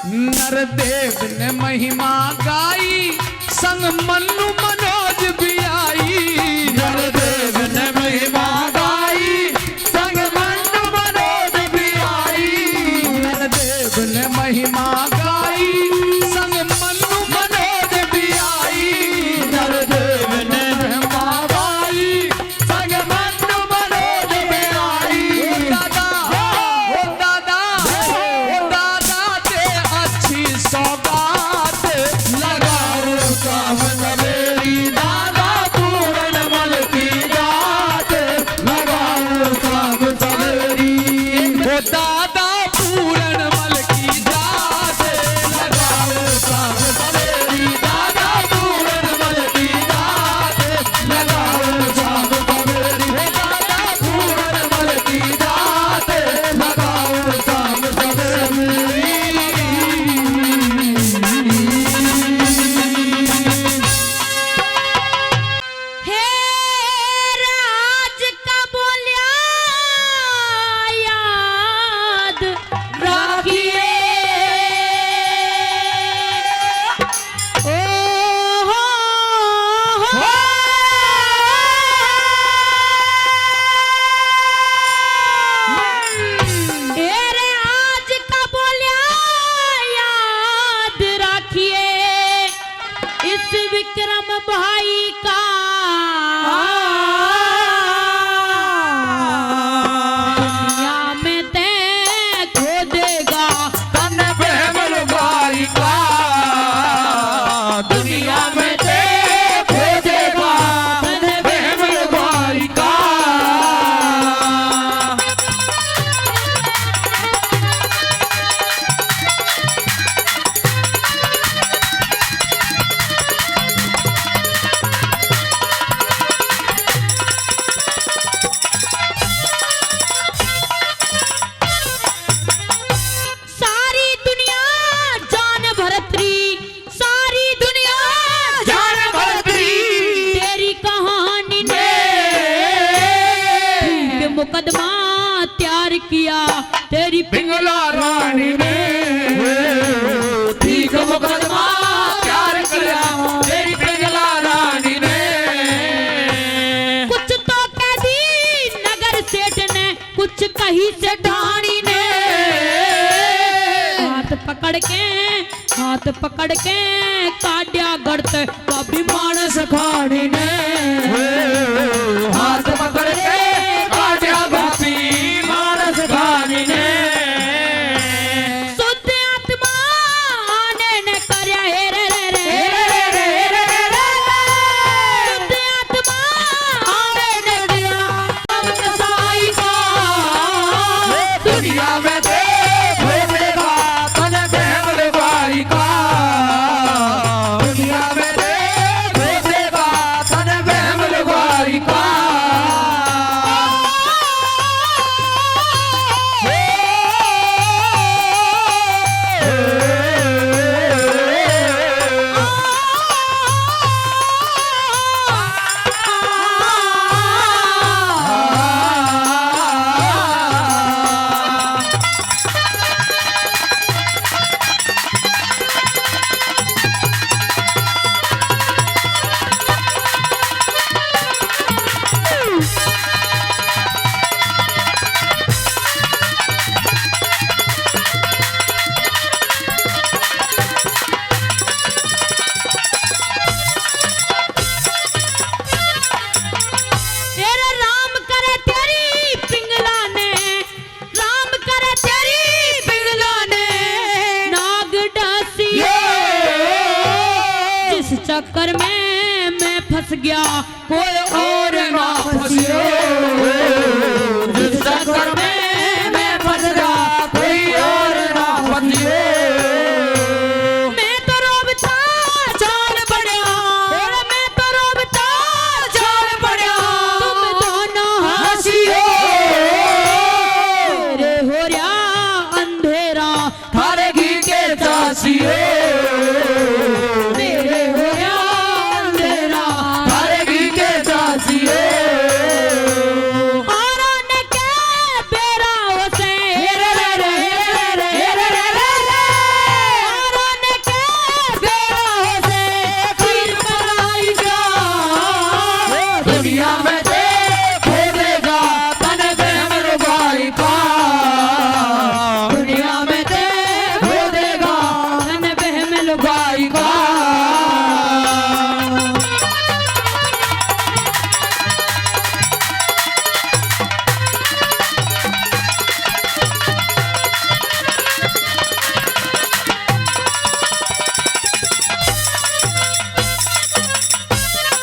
नरदेव ने महिमा गाई, संग मन्नू मनोज भी आई। नरदेव ने महिमा गाई, संग मन्नू मनोज भी आई। नरदेव ने महिमा गाई, संग मन्नू मनोज भी आई। नरदेव ने महिमा गाई, संग मन्नू मनोज भी आई। ओ दादा ते अच्छी सौगात, लगाऊं शाम सवेरी। दादा पूरन मल की जात, लगाऊं शाम सवेरी। ओ दादा पूरन मल की जात, पकड़ के काट्या गड़त बाबी मानस खाने ने हाथ पकड़ के काट्या बाबी मानस खाने ने शुद्ध आत्मा आने ने करया हे रे रे रे शुद्ध आत्मा आने ने करया हम कसाई का दुनिया में देखा तन बहमल भाई का दुनिया में देखा तन बहमल भाई का तेरे राम करे तेरी पिंगला ने राम करे तेरी पिंगला ने नाग डासी जिस चक्कर में मैं फंस गया कोई और ना फंसियो जिस चक्कर में मैं फंस गया कोई और ना फंसियो मैं तो रोबता चाल पड़या मैं तो रोबता चाल पड़या तुम दोनों हंसियो मेरे हो रहा अंधेरा थारे घी के चासियो मेरे हो रहा अंधेरा थारे घी के चासियो आरोन के बेरा होसे रे रे रे रे रे रे आरोन के बेरा होसे फिर कराई जा दुनिया में खोदेगा तन बहमल भाई का दुनिया में खोदेगा धन बहमल भाई का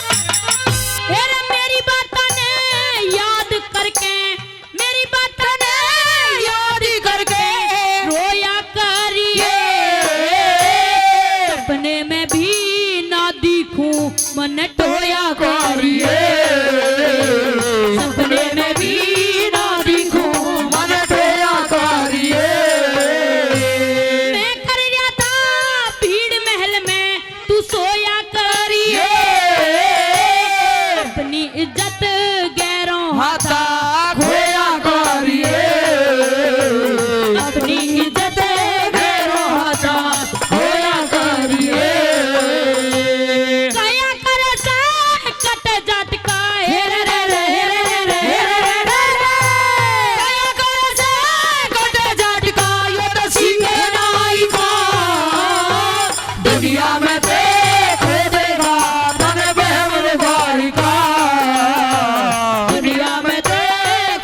तेरे मेरी बातों ने याद करके मेरी बातों ने याद करके रोया करिए सपने में भी ना दिखूं मन टोया करिए सपने में भी ना दिखूं मन टोया करिए मैं कर रहा था भीड़ महल में तू सोया करिए अपनी इज्जत गैरों हाथा खोया करिए अपनी इज्जत मेरो हाथा खोया करिए कया करे से कट जाट का हे रे रे रे रे रे रे कया करे से कट जाट का ये तो सीखे नाई का दुनिया में खोदेगा तन बहमल भाई का दुनिया में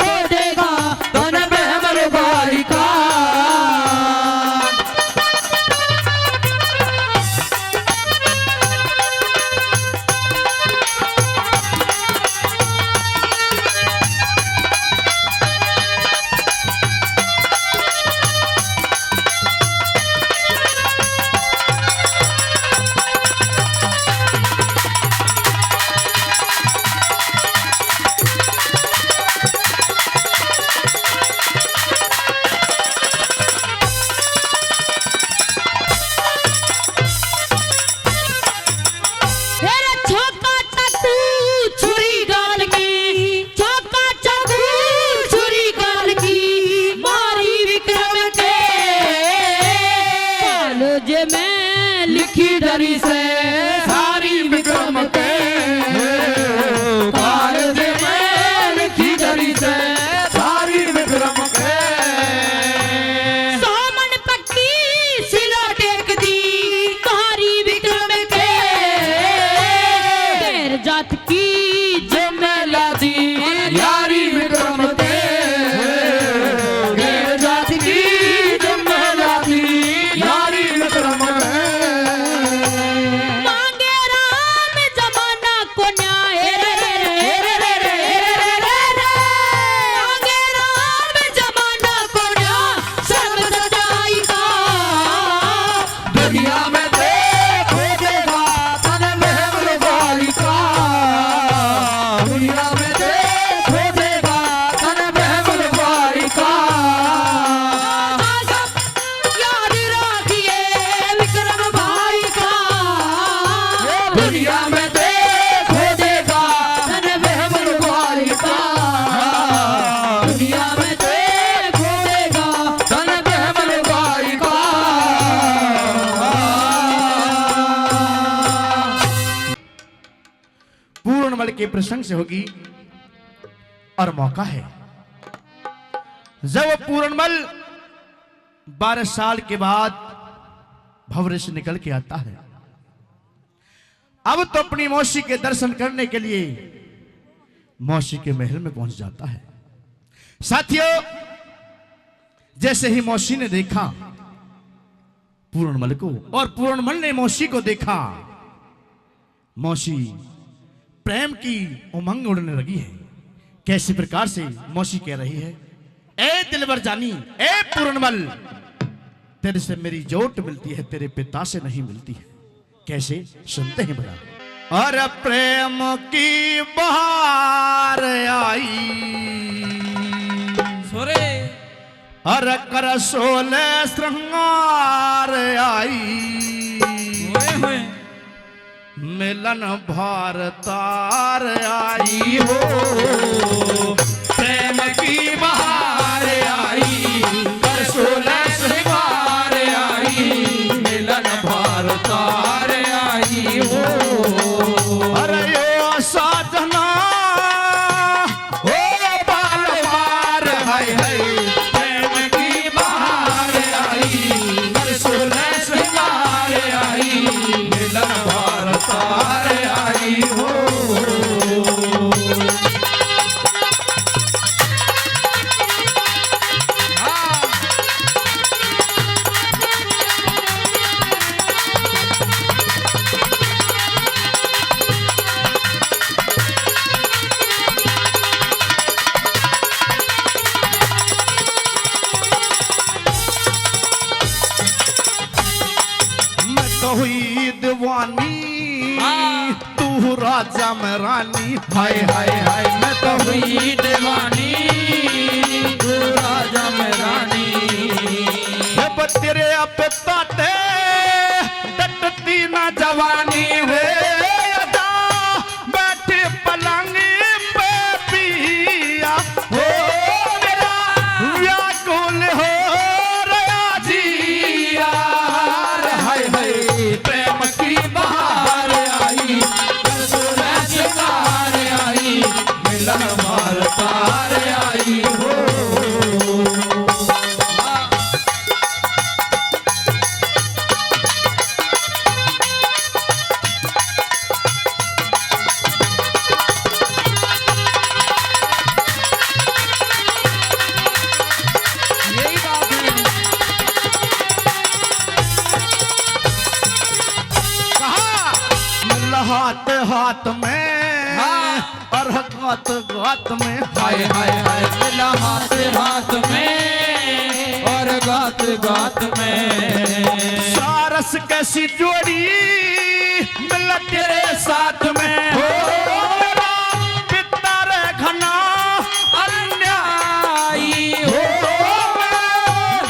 खोदेगा तन बहमल भाई का तेरे छोका चाकू छुरी गाल की छोका चाकू छुरी गाल की मारी विक्रम के कॉलेज में लिखी डरी से सारी विक्रम के कॉलेज में लिखी डरी से सारी विक्रम के सोमन पक्की सिलो के प्रसंग से होगी। और मौका है जब वो पूरनमल 12 साल के बाद भंवरे से निकल के आता है। अब तो अपनी मौसी के दर्शन करने के लिए मौसी के महल में पहुंच जाता है। साथियों, जैसे ही मौसी ने देखा पूरनमल को और पूरनमल ने मौसी को देखा, मौसी प्रेम की उमंग उड़ने लगी है। कैसी प्रकार से मौसी कह रही है, ए दिलबर जानी, ए पूरनमल, तेरे से मेरी जोट मिलती है, तेरे पिता से नहीं मिलती है। कैसे? सुनते हैं बड़ा। और प्रेम की बहार आई सोरे और कर सोले श्रृंगार आई, होए होए मिलन भारतार आई हो। प्रेम की बहार आई, कर सोलह श्रृंगार आई, मिलन भारतार आई हो। अरे यो साधना हो बालवार, हाय हाय, प्रेम की बहार आई, कर सोलह श्रृंगार आई, मिलन भारतार आई हो। मैं तो हुई दीवानी, तू राजा में रानी, हाय हाय हाय, मैं तो हुई दीवानी, तू राजा में रानी। जब तेरे पे ताते डटती ना जवानी वे, अदा बैठे पलंग पे पिया हो मेरा व्याकुल हो रया जिया। हाय हाय, प्रेम की बहार आई, कर सोलह श्रृंगार आई, मिलन भारतार आई हो। यही बात है। कहा मिल हाथ हाथ में और गात गात में, हाय हाय हाय, मिला हाथ हाथ में और गात गात में। सारस कैसी जोड़ी मिल तेरे साथ में हो मेरा पिता रे घना अन्यायी हो,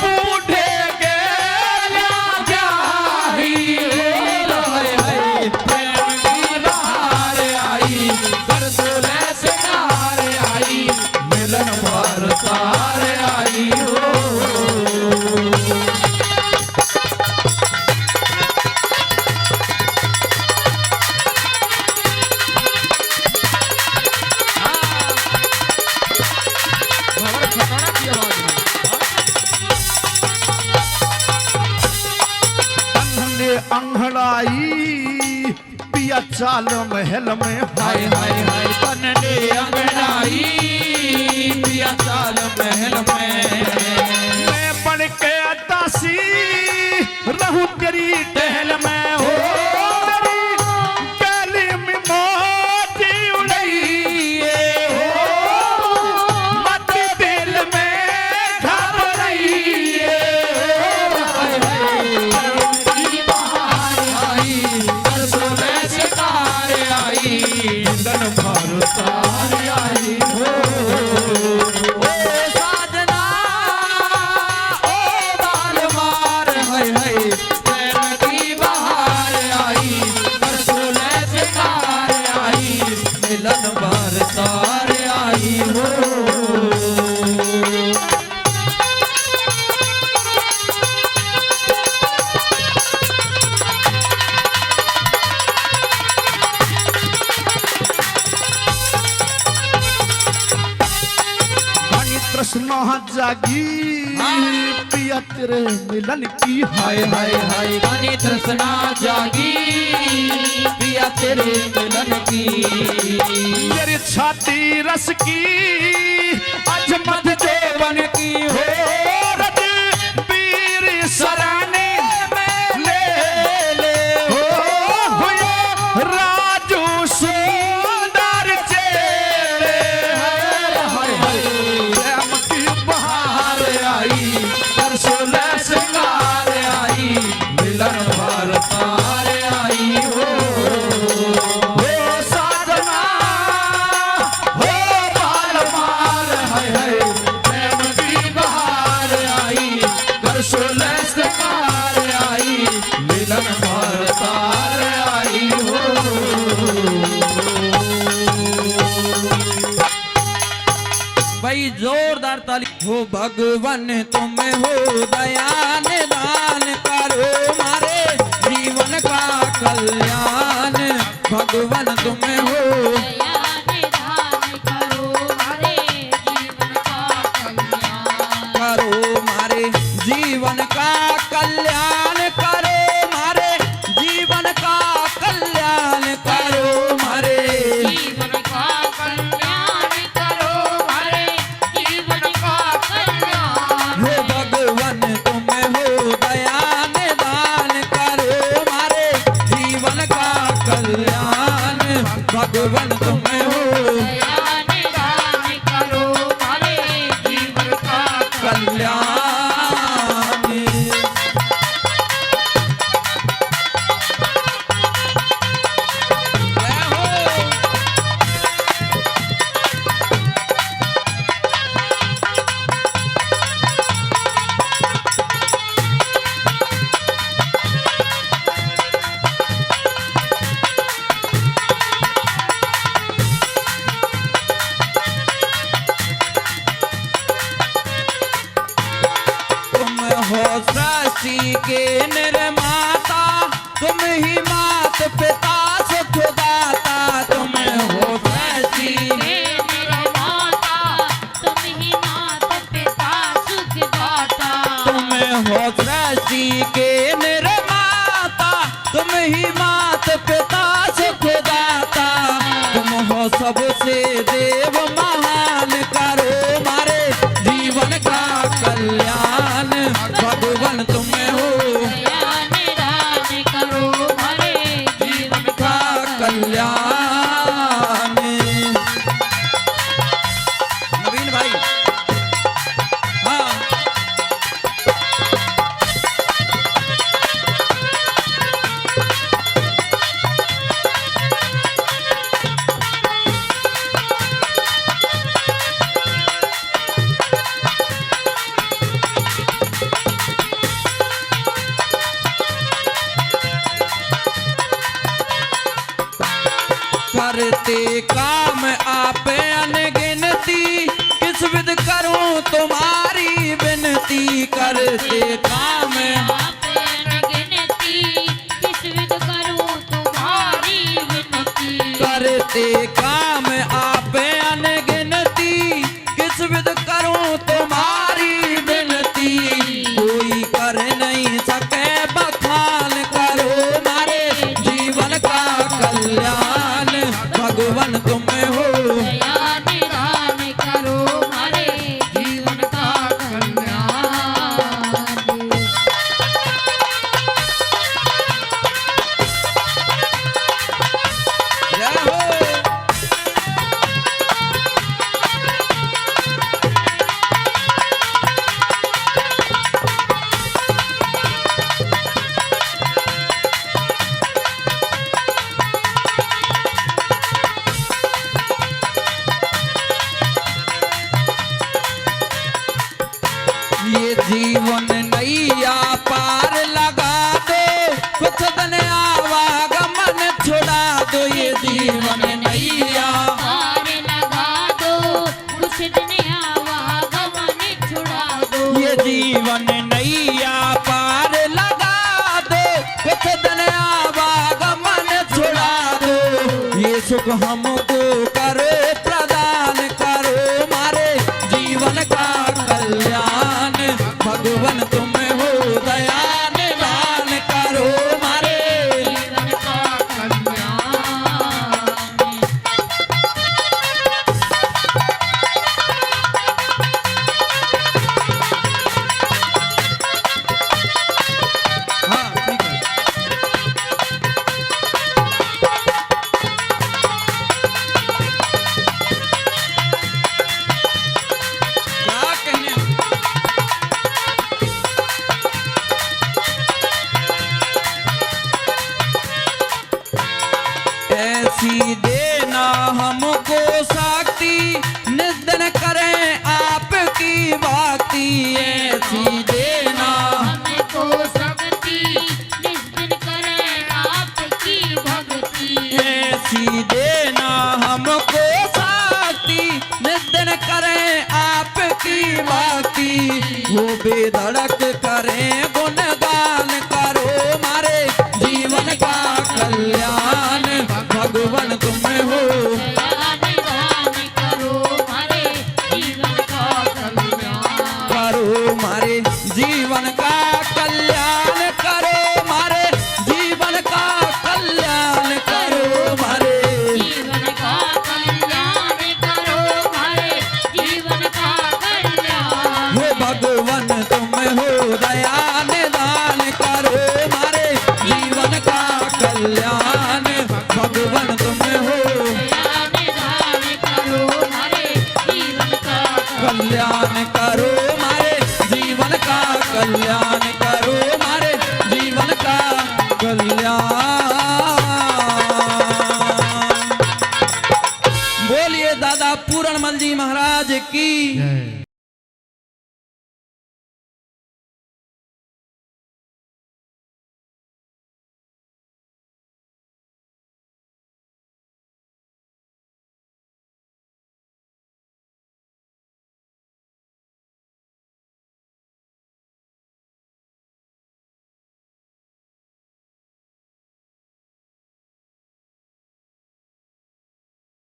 बूढ़े के लाचारी हो। हाय हाय, प्रेम की बहार आई, कर सोलह श्रृंगार आई, मिलन भारतार आई हो। हमारे खटाना की आवाज में अंधले अंगड़ाई पिया चाल महल में, हाय हाय हाय, पनडे अंगड़ाई पिया चाल महल में। मैं बन के दासी रहूं तेरी टहल में हो मेरी गली में मोती उड़ाइए हो, मत दिल में घबराइए हो। हाय हाय, की बहार आई, कर सोलह श्रृंगार आई, मिलन भारतार आई हो। ओ साजना, ओ बालवार, हाय हाय, प्रेम की जागी पिया तेरे मिलन की। हाय हाय हाय गानी तृष्णा जागी पिया तेरे मिलन की। मेरी छाती रस की अजमत देवन की हो रज वीर सराने में ले ले हो ये राजू सुंदर चेले। हाय हाय प्रेम की बहार आई परसोले सिंगार आई मिलन भर तार आई हो साजना हो बाल मार हाय हाय प्रेम की बहार आई परसोले सिंगार आई मिलन भर तार आई हो। भाई जोरदार ताली हो भगवान तुम हो दयान दान करो मारे जीवन का कल्याण। भगवान तुम हो करो मारे जीवन का कल्याण करो मारे जीवन का कल्याण करो मारे हो भगवान तुम हो दयान दान करो मारे जीवन का कल्याण। भगवान तुम हो कल्याण। जय हो तुम हो सृष्टि के निर्माता तुम ही मात पिता सुखदाता। तुम हो सृष्टि तुम हो सृष्टि के निर्माता तुम ही मात पिता सुखदाता। तुम हो सबसे देव महान करो मारे जीवन का कल्याण। भगवान तुम हो जीवन का कल्याण। नवीन भाई हाँ करते काम आप अनगिनती किस विध करूं तुम्हारी विनती। करते काम करते काम आप अनगिनती किस विध करूं तुम्हारी विनती। कोई कर नहीं सके बखान करो मारे जीवन का कल्याण। भगवान तुम हो जय हो ये जीवन नैया पार लगा दो कुछ दिन आवागमन छुड़ा दो। ये जीवन नैया ये जीवन नैया पार लगा दो कुछ दिन आवागमन छुड़ा दो। ये सुख हमको करो प्रदान करो मारे जीवन का कल्याण। कल्याण